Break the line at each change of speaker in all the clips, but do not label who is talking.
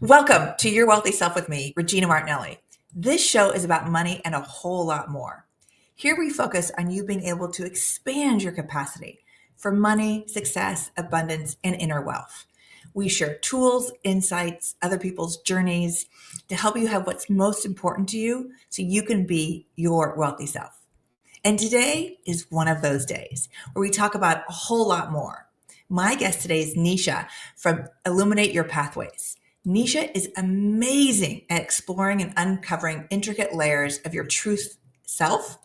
Welcome to Your Wealthy Self with me, Regina Martinelli. This show is about money and a whole lot more. Here we focus on you being able to expand your capacity for money, success, abundance, and inner wealth. We share tools, insights, other people's journeys to help you have what's most important to you so you can be your wealthy self. And today is one of those days where we talk about a whole lot more. My guest today is Nisha from Illuminate Your Pathways. Nisha is amazing at exploring and uncovering intricate layers of your truth self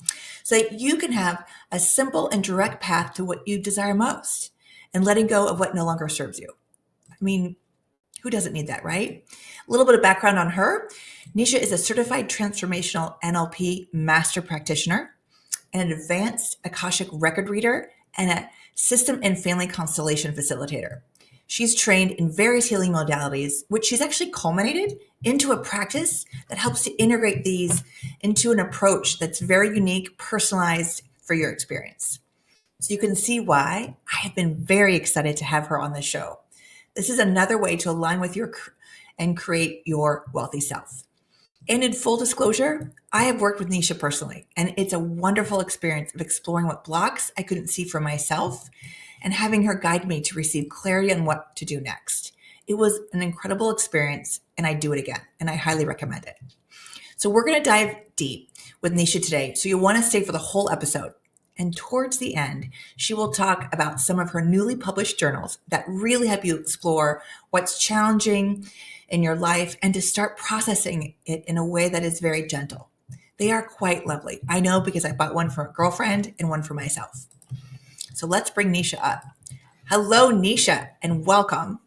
so that you can have a simple and direct path to what you desire most and letting go of what no longer serves you. I mean, who doesn't need that, right? A little bit of background on her. Nisha is a certified transformational NLP master practitioner, an advanced Akashic record reader, and a system and family constellation facilitator. She's trained in various healing modalities, which she's actually culminated into a practice that helps to integrate these into an approach that's very unique, personalized for your experience. So you can see why I have been very excited to have her on the show. This is another way to align with your and create your wealthy self. And in full disclosure, I have worked with Nisha personally, and it's a wonderful experience of exploring what blocks I couldn't see for myself and having her guide me to receive clarity on what to do next. It was an incredible experience, and I'd do it again, and I highly recommend it. So we're going to dive deep with Nisha today, so you'll want to stay for the whole episode. And towards the end, she will talk about some of her newly published journals that really help you explore what's challenging in your life and to start processing it in a way that is very gentle. They are quite lovely. I know because I bought one for a girlfriend and one for myself. So let's bring Nisha up. Hello, Nisha, and welcome.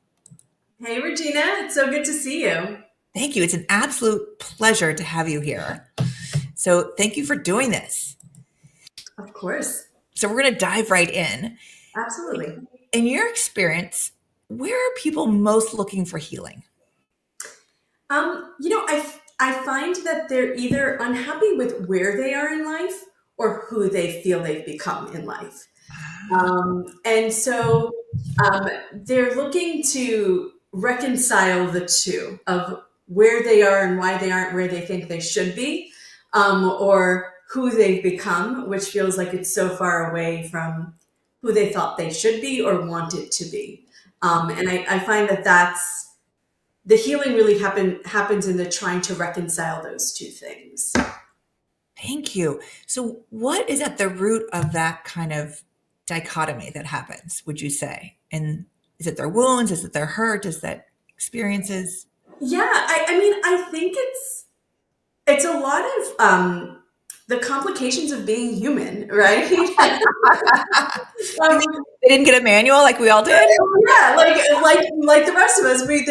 Hey, Regina. It's so good to see you.
Thank you. It's an absolute pleasure to have you here. So thank you for doing this.
Of course.
So we're going to dive right in.
Absolutely.
In your experience, where are people most looking for healing?
I find that they're either unhappy with where they are in life or who they feel they've become in life. And so they're looking to reconcile the two of where they are and why they aren't where they think they should be, or who they've become, which feels like it's so far away from who they thought they should be or wanted to be. And I find that that's the healing really happens in the trying to reconcile those two things.
Thank you. So what is at the root of that kind of dichotomy that happens, would you say? And is it their wounds? Is it their hurt? Is that experiences?
Yeah, I think it's a lot of the complications of being human, right?
They didn't get a manual like we all did?
Yeah, like the rest of us, they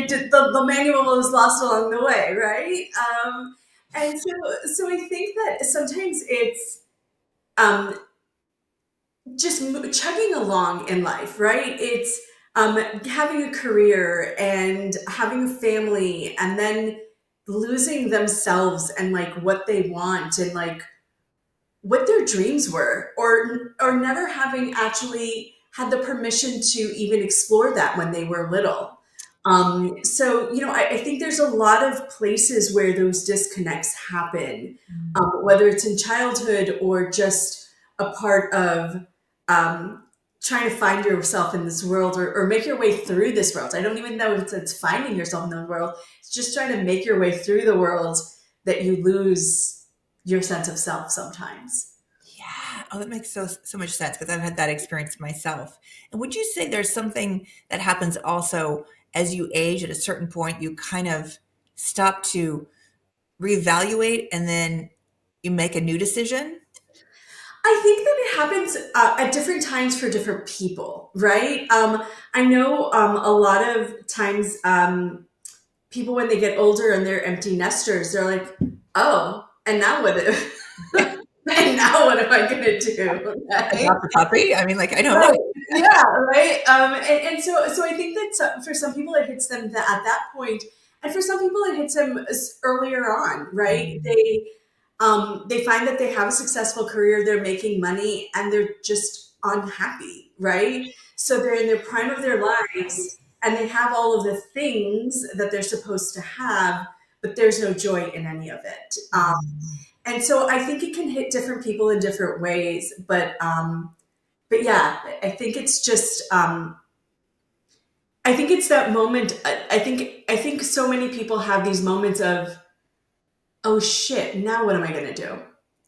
did the manual was lost along the way, right? And so I think that sometimes it's just chugging along in life, right? It's having a career and having a family, and then losing themselves and like what they want and like what their dreams were, or never having actually had the permission to even explore that when they were little. So I think there's a lot of places where those disconnects happen, whether it's in childhood or just a part of trying to find yourself in this world, or make your way through this world. I don't even know if it's finding yourself in the world. It's just trying to make your way through the world that you lose your sense of self sometimes.
Yeah. Oh, that makes so much sense because I've had that experience myself. And would you say there's something that happens also as you age at a certain point, you kind of stop to reevaluate and then you make a new decision?
I think that it happens at different times for different people, right? I know a lot of times people, when they get older and they're empty nesters, they're like, oh, and now what? And now what am I going to do? Right?
Adopt a puppy? I mean, I know.
Right. Yeah, right. And so I think that for some people it hits them at that point, and for some people it hits them earlier on, right? They find that they have a successful career, they're making money, and they're just unhappy, right? So they're in the prime of their lives, and they have all of the things that they're supposed to have, but there's no joy in any of it. And so I think it can hit different people in different ways, but yeah, I think it's just I think it's that moment. I think so many people have these moments of, oh shit, now what am I going to do?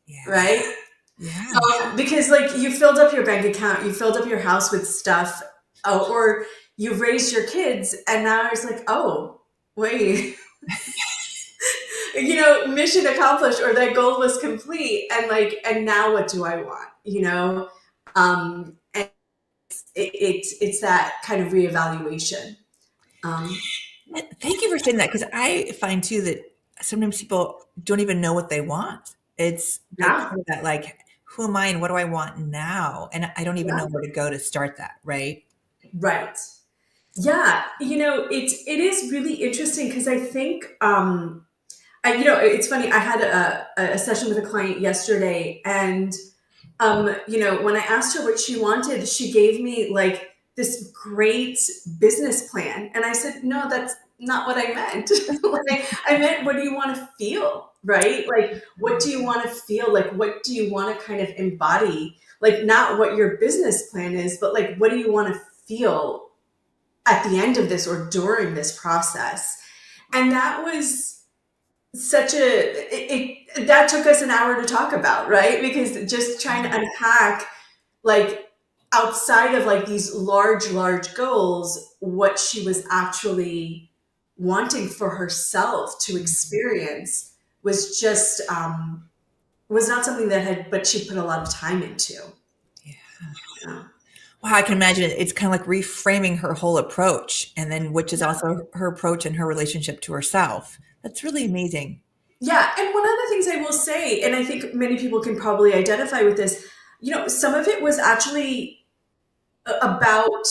Yeah.
Right?
Yeah.
Because like you filled up your bank account, you filled up your house with stuff, or you've raised your kids, and now it's like, oh, wait, mission accomplished, or that goal was complete, and like, and now what do I want? And it's that kind of reevaluation.
Thank you for saying that, because I find too that sometimes people don't even know what they want. It's
Yeah,
kind of that like, who am I and what do I want now? And I don't even
yeah,
know where to go to start that, right?
right. Yeah, it is really interesting because I think it's funny. I had a session with a client yesterday, and when I asked her what she wanted, she gave me like this great business plan. And I said, no, that's not what I meant. Like, I meant, what do you want to feel? Right? Like, what do you want to feel? Like, what do you want to kind of embody? Like, not what your business plan is, but like, what do you want to feel at the end of this or during this process? And that was such that took us an hour to talk about, right? Because just trying to unpack, like, outside of like these large goals, what she was actually wanting for herself to experience was just was not something that had, but she put a lot of time into.
Yeah.
Yeah.
Wow, I can imagine it's kind of like reframing her whole approach, and then which is also her approach and her relationship to herself. That's really amazing.
Yeah, and one of the things I will say, and I think many people can probably identify with this, some of it was actually about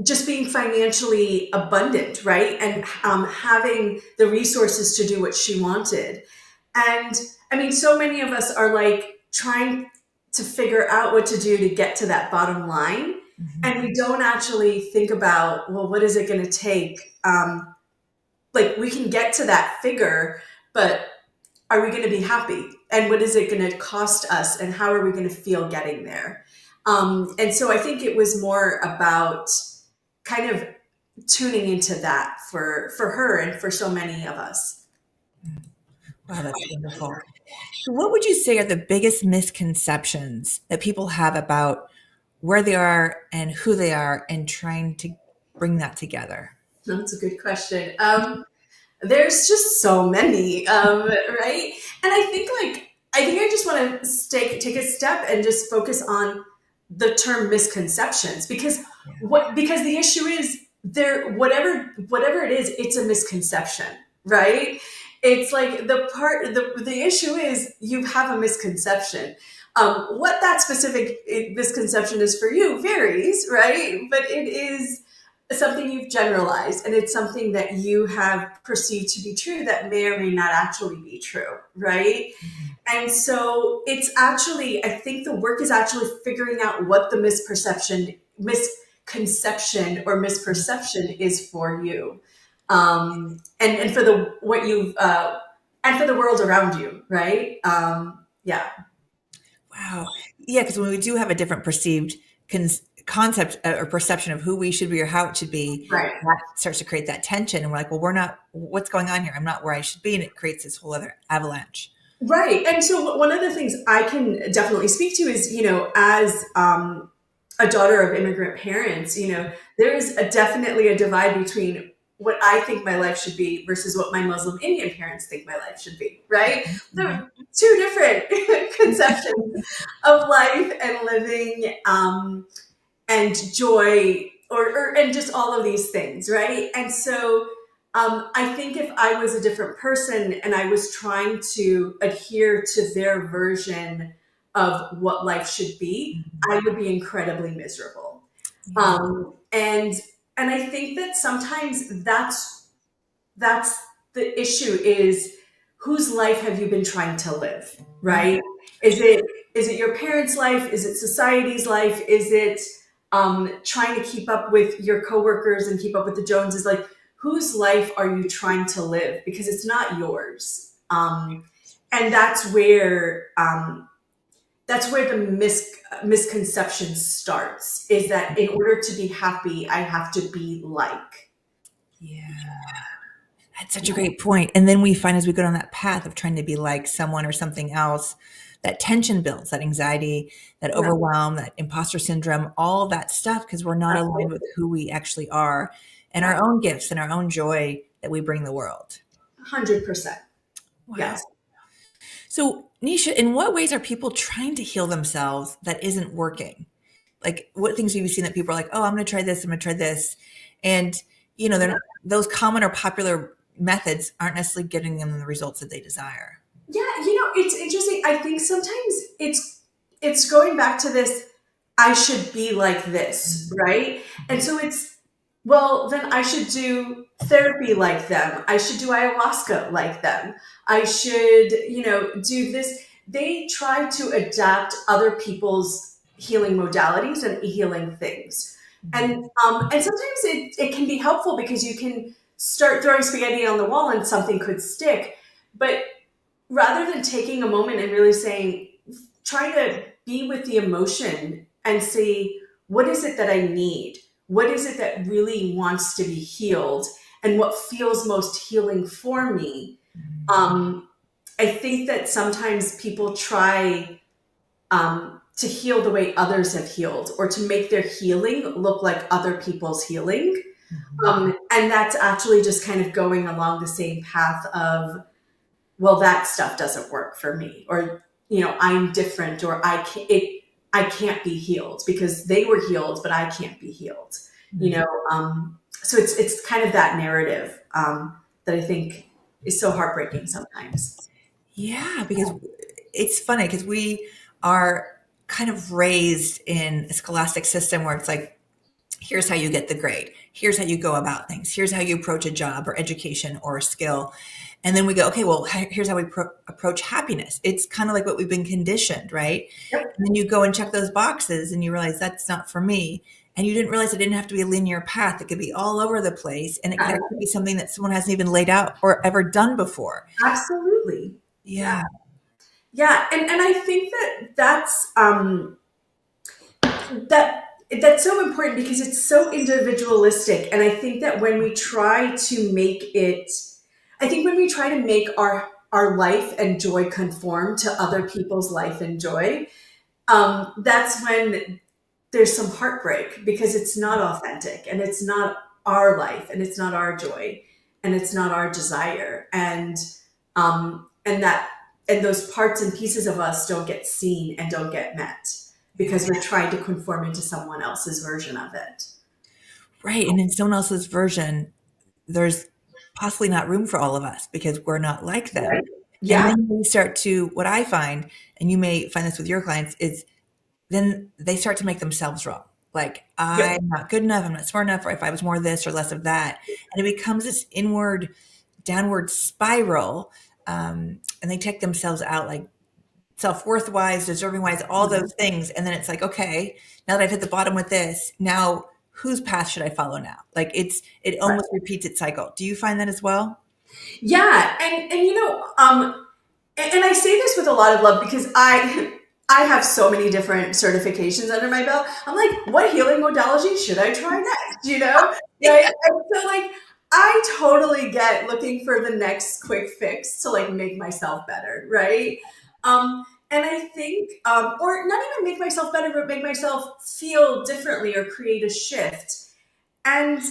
just being financially abundant, right? And having the resources to do what she wanted. And I mean, so many of us are like trying to figure out what to do to get to that bottom line.
Mhm.
And we don't actually think about, well, what is it going to take? Like, we can get to that figure, but are we going to be happy? And what is it going to cost us? And how are we going to feel getting there? And so I think it was more about kind of tuning into that for her and for so many of us.
Wow, that's wonderful. So what would you say are the biggest misconceptions that people have about where they are and who they are and trying to bring that together?
That's a good question. There's just so many, right? And I think I just want to take a step and just focus on the term misconceptions, because
Yeah.
because the issue is, there, whatever it is, it's a misconception, right? It's like the issue is, you have a misconception. What that specific misconception is for you varies, right? But it is something you've generalized, and it's something that you have perceived to be true that may or may not actually be true, right? And so it's actually, I think the work is actually figuring out what the misconception or misperception is for you, and for the what you've and for the world around you, right? Yeah,
Wow. Yeah, because when we do have a different perceived concept or perception of who we should be or how it should be,
right.
that starts to create that tension. And we're like, well, we're not, what's going on here? I'm not where I should be. And it creates this whole other avalanche.
Right. And so one of the things I can definitely speak to is, as a daughter of immigrant parents, there is definitely a divide between what I think my life should be versus what my Muslim Indian parents think my life should be, right?
Mhm.
They're two different conceptions of life and living, and joy, and just all of these things, right? And so I think if I was a different person and I was trying to adhere to their version of what life should be, I would be incredibly miserable.
Yeah.
And I think that sometimes that's the issue, is, whose life have you been trying to live,
Yeah.
right? Is it your parents' life? Is it society's life? Is it trying to keep up with your coworkers and keep up with the Joneses. Like, whose life are you trying to live? Because it's not yours. And that's where the misconception starts, is that in order to be happy, I have to be like.
Yeah. That's such a great point. And then we find as we go down that path of trying to be like someone or something else, that tension builds, that anxiety, that
Yeah,
overwhelm, that imposter syndrome, all that stuff, because we're not aligned with
absolutely.
who we actually are and
Yeah,
our own gifts and our own joy that we bring the world.
100%.
Wow.
Yes.
So, Nisha, in what ways are people trying to heal themselves that isn't working? Like, what things have you seen that people are like, oh, I'm going to try this, I'm going to try this. And,
Yeah.
those common or popular methods aren't necessarily getting them the results that they desire.
Yeah, it's interesting. I think sometimes it's going back to this, I should be like this, right? And so it's, well, then I should do therapy like them. I should do ayahuasca like them. I should, do this. They try to adapt other people's healing modalities and healing things. And sometimes it can be helpful because you can start throwing spaghetti on the wall and something could stick. But rather than taking a moment and really saying, try to be with the emotion and see, what is it that I need? What is it that really wants to be healed? And what feels most healing for me? Um, I think that sometimes people try to heal the way others have healed, or to make their healing look like other people's healing. And that's actually just kind of going along the same path of, well, that stuff doesn't work for me, or I'm different, or I can't be healed because they were healed but I can't be healed. So it's kind of that narrative, that I think is so heartbreaking sometimes.
Yeah, because it's funny because we are kind of raised in a scholastic system where it's like, here's how you get the grade. Here's how you go about things. Here's how you approach a job or education or a skill. And then we go, okay, well, here's how we approach happiness. It's kind of like what we've been conditioned, right?
Yep.
And then you go and check those boxes and you realize that's not for me. And you didn't realize it didn't have to be a linear path. It could be all over the place. And it could actually be something that someone hasn't even laid out or ever done before.
Absolutely. Yeah.
Yeah.
Yeah. And I think that that that's so important because it's so individualistic. And I think that when we try to make it, I think when we try to make our life and joy conform to other people's life and joy, that's when there's some heartbreak, because it's not authentic, and it's not our life, and it's not our joy, and it's not our desire. And those parts and pieces of us don't get seen and don't get met because we're trying to conform into someone else's version of it.
Right. And in someone else's version, there's possibly not room for all of us because we're not like them.
Right?
And
Yeah.
then we start to, what I find, and you may find this with your clients, is then they start to make themselves wrong. Like,
Yep.
I'm not good enough, I'm not smart enough, or if I was more of this or less of that. And it becomes this inward, downward spiral. And they take themselves out, like self-worth wise, deserving wise, all those things. And then it's like, okay, now that I've hit the bottom with this, now whose path should I follow now? Like it almost repeats its cycle. Do you find that as well?
Yeah. And I say this with a lot of love because I have so many different certifications under my belt. I'm like, what healing modality should I try next? Right? And so, like, I totally get looking for the next quick fix to, like, make myself better, right? And I think, or not even make myself better, but make myself feel differently or create a shift. And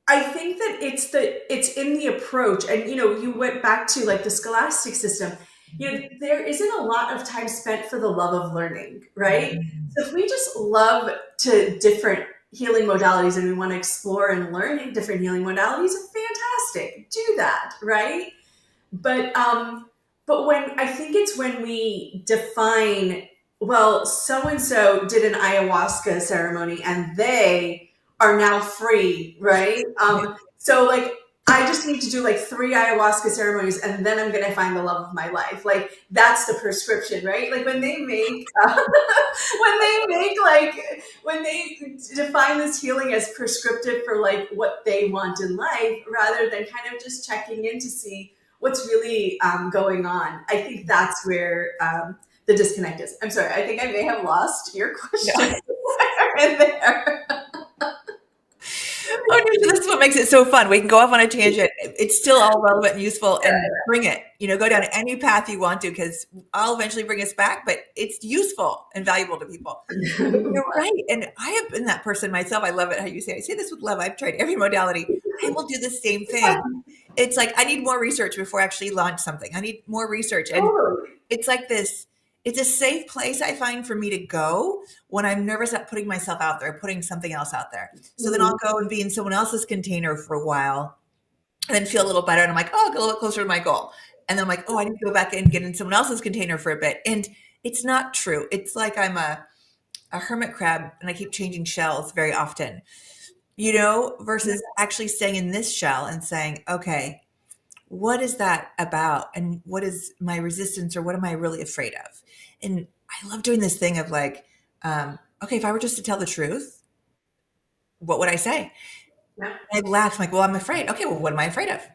I think that it's in the approach. And you went back to, like, the scholastic system. There isn't a lot of time spent for the love of learning, right? So if we just love to different healing modalities and we want to explore and learn different healing modalities, fantastic, do that, right? But when I think it's when we define, well, so and so did an ayahuasca ceremony and they are now free, right? So, like, I just need to do like 3 ayahuasca ceremonies and then I'm going to find the love of my life. Like that's the prescription, right? Like when they make, when they define this healing as prescriptive for like what they want in life, rather than kind of just checking in to see what's really going on. I think that's where the disconnect is. I'm sorry. I think I may have lost your question in there.
Oh, no, this is what makes it so fun. We can go off on a tangent. It's still all relevant and useful, and bring it. Go down any path you want to, because I'll eventually bring us back. But it's useful and valuable to people. But you're right, and I have been that person myself. I love it how you say. I say this with love. I've tried every modality. I will do the same thing. It's like I need more research before I actually launch something. I need more research, and it's like this. It's a safe place I find for me to go when I'm nervous about putting myself out there, putting something else out there. So then I'll go and be in someone else's container for a while and then feel a little better. And I'm like, oh, I'll get a little closer to my goal. And then I'm like, oh, I need to go back and get in someone else's container for a bit. And it's not true. It's like I'm a hermit crab and I keep changing shells very often, versus actually staying in this shell and saying, okay, what is that about? And what is my resistance, or what am I really afraid of? And I love doing this thing of like, okay, if I were just to tell the truth, what would I say?
Yeah.
I laugh. I'm like, well, I'm afraid. Okay, well, what am I afraid of?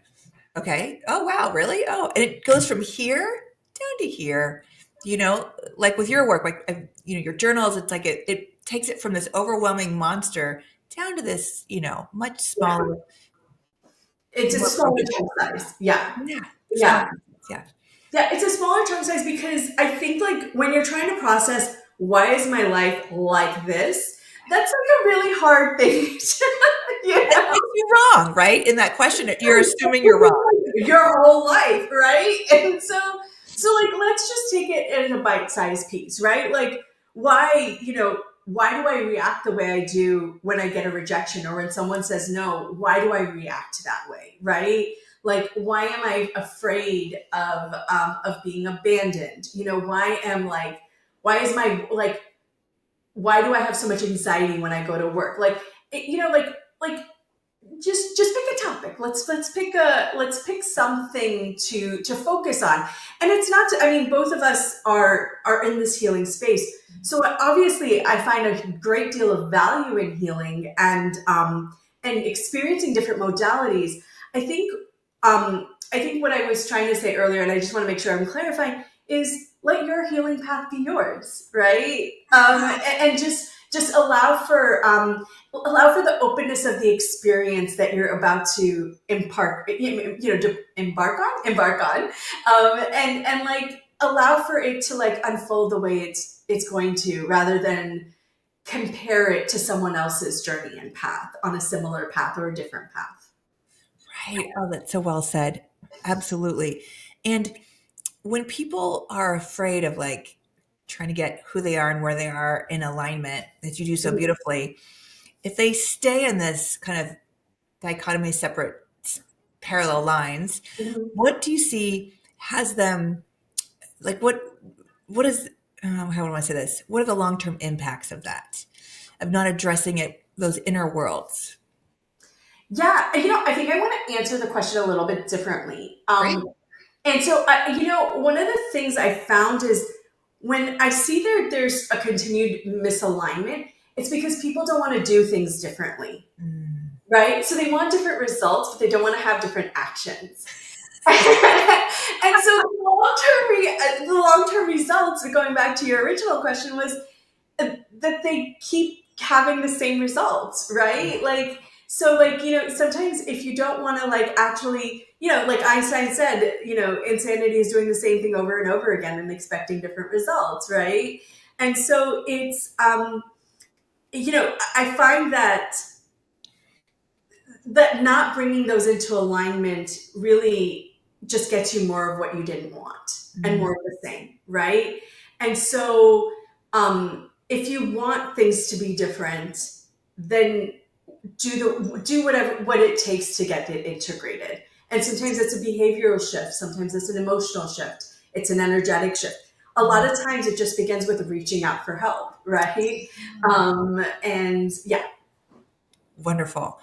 Okay. Oh, wow, really? Oh, and it goes from here down to here, like with your work, like, your journals, it's like it takes it from this overwhelming monster down to this, much smaller.
It's a smaller chunk size. Yeah.
Yeah.
Yeah.
Yeah.
Yeah, it's a smaller chunk size because I think like when you're trying to process why is my life like this, that's like a really hard thing to,
That makes you wrong, right? In that question, you're assuming you're wrong.
Your whole life, right? And so like let's just take it as a bite-sized piece, right? Like why do I react the way I do when I get a rejection, or when someone says no? Why do I react that way, right? Like, why am I afraid of being abandoned? Why do I have so much anxiety when I go to work? Like, like just pick a topic. Let's pick something to focus on. And it's not to, I mean, both of us are in this healing space. So obviously I find a great deal of value in healing and experiencing different modalities. I think what I was trying to say earlier, and I just want to make sure I'm clarifying, is let your healing path be yours, right? And just allow for the openness of the experience that you're about to embark on, and like allow for it to like unfold the way it's going to, rather than compare it to someone else's journey and path on a similar path or a different path.
Right. Oh, that's so well said. Absolutely. And when people are afraid of like trying to get who they are and where they are in alignment, that you do so beautifully, if they stay in this kind of dichotomy, separate parallel lines, what do you see has them like, what is, how do I say this? What are the long-term impacts of that, of not addressing it, those inner worlds?
Yeah, I think I want to answer the question a little bit differently.
Right.
And so, one of the things I found is when I see there's a continued misalignment, it's because people don't want to do things differently, right? So they want different results, but they don't want to have different actions. And so the long-term results, going back to your original question, was that they keep having the same results, right? Like, so like, sometimes if you don't want to like actually, like Einstein said, insanity is doing the same thing over and over again and expecting different results, right? And so it's, I find that not bringing those into alignment really just gets you more of what you didn't want and more of the same, right? And so if you want things to be different, then do what it takes to get it integrated. And sometimes it's a behavioral shift, sometimes it's an emotional shift, it's an energetic shift. A lot of times it just begins with reaching out for help, right? And yeah.
Wonderful.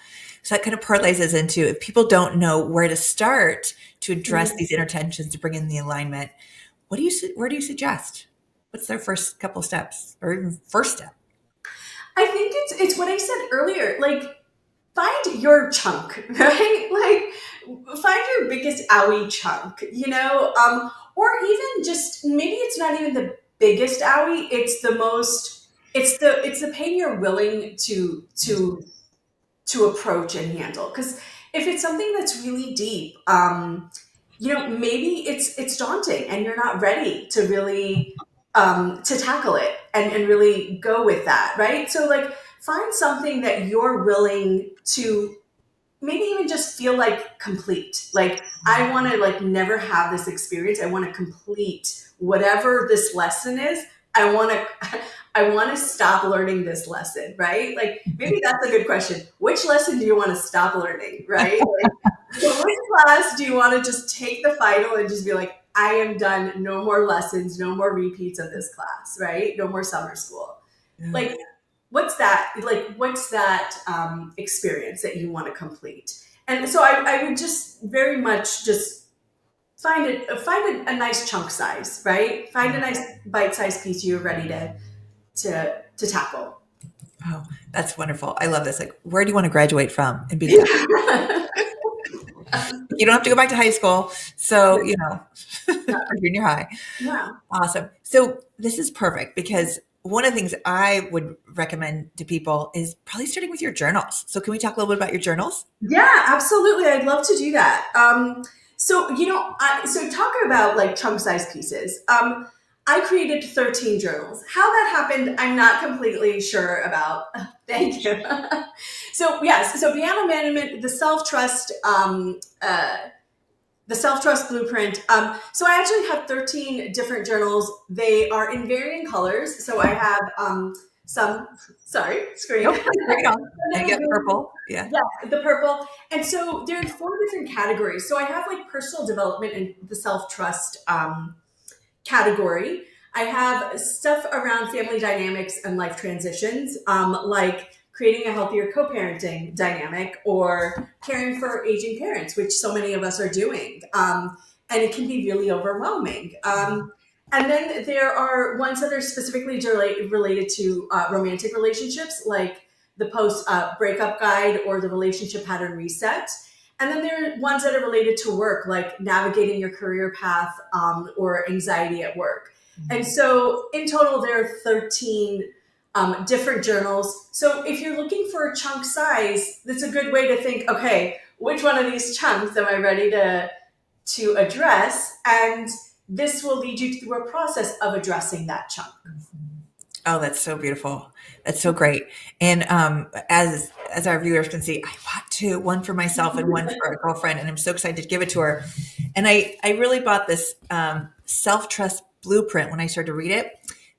So that kind of parlays us into, if people don't know where to start to address
Mhm.
these inner tensions to bring in the alignment, where do you suggest? What's their first couple steps, or even first step?
I think it's what I said earlier. Like, find your chunk, right? Like, find your biggest owie chunk, or even just maybe it's not even the biggest owie. It's the most. It's the pain you're willing to approach and handle. Because if it's something that's really deep, maybe it's daunting and you're not ready to really to tackle it and really go with that, right? So like find something that you're willing to maybe even just feel like complete. Like I want to like never have this experience. I want to complete whatever this lesson is. I want to I want to stop learning this lesson, right? Like maybe that's a good question. Which lesson do you want to stop learning, right? Like, which class do you want to just take the final and just be like, I am done. No more lessons, no more repeats of this class, right? No more summer school.
Yeah.
Like what's that experience that you want to complete? And so I would just very much just find a nice chunk size, right? Find a nice bite-sized piece you're ready to tackle.
Oh, that's wonderful. I love this. Like, where do you want to graduate from and be done? You don't have to go back to high school. So, or junior high.
Yeah.
Awesome. So this is perfect because one of the things I would recommend to people is probably starting with your journals. So can we talk a little bit about your journals?
Yeah, absolutely. I'd love to do that. So talking about like chunk size pieces, I created 13 journals. How that happened, I'm not completely sure about. Thank you. So yes, so piano management, the self trust blueprint. So I actually have 13 different journals. They are in varying colors. So I have some. Sorry, screen.
Nope, bring it on. And you get purple. Yeah.
Yeah, the purple. And so there are four different categories. So I have like personal development and the self trust category. I have stuff around family dynamics and life transitions, like creating a healthier co-parenting dynamic or caring for aging parents, which so many of us are doing. And it can be really overwhelming. And then there are ones that are specifically related to romantic relationships, like the post breakup guide or the relationship pattern reset. And then there are ones that are related to work, like navigating your career path or anxiety at work. And so in total, there are 13 different journals. So if you're looking for a chunk size, that's a good way to think, okay, which one of these chunks am I ready to address? And this will lead you through a process of addressing that chunk.
Oh, that's so beautiful. That's so great. And as our viewers can see, I bought two, one for myself and one for a girlfriend, and I'm so excited to give it to her. And I really bought this self-trust blueprint when I started to read it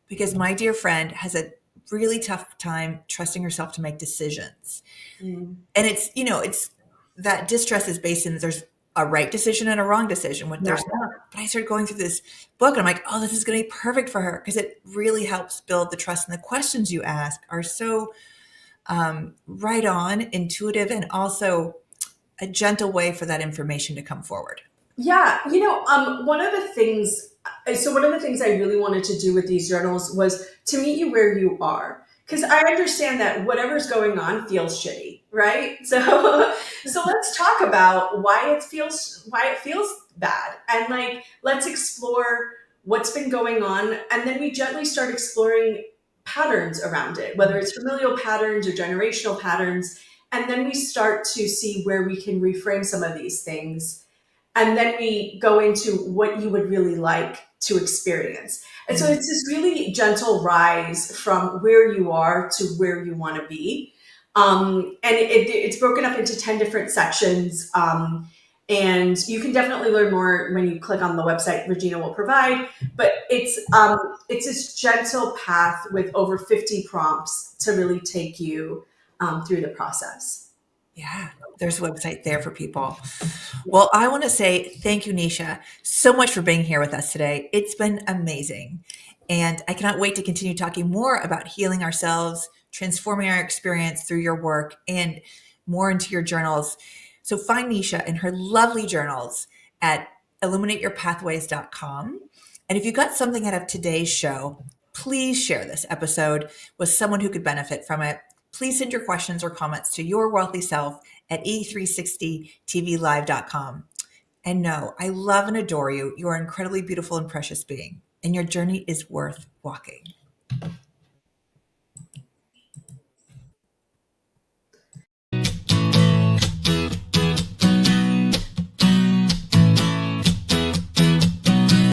because my dear friend has a really tough time trusting herself to make decisions.
Mm.
And it's that distrust is based in there's a right decision and a wrong decision. What there's not. But I started going through this book and I'm like, oh, this is going to be perfect for her because it really helps build the trust. And the questions you ask are so right on, intuitive, and also a gentle way for that information to come forward.
Yeah, one of the things I really wanted to do with these journals was to meet you where you are. Because I understand that whatever's going on feels shitty, right? So let's talk about why it feels bad. And like let's explore what's been going on. And then we gently start exploring patterns around it, whether it's familial patterns or generational patterns. And then we start to see where we can reframe some of these things and then we go into what you would really like to experience. And so it's this really gentle rise from where you are to where you want to be. And it's broken up into 10 different sections. And you can definitely learn more when you click on the website Regina will provide. But it's this gentle path with over 50 prompts to really take you through the process.
Yeah, there's a website there for people. Well, I want to say thank you, Nisha, so much for being here with us today. It's been amazing. And I cannot wait to continue talking more about healing ourselves, transforming our experience through your work, and more into your journals. So find Nisha and her lovely journals at illuminateyourpathways.com. And if you got something out of today's show, please share this episode with someone who could benefit from it. Please send your questions or comments to yourwealthyself at e360tvlive.com. And know, I love and adore you. You are an incredibly beautiful and precious being, and your journey is worth walking.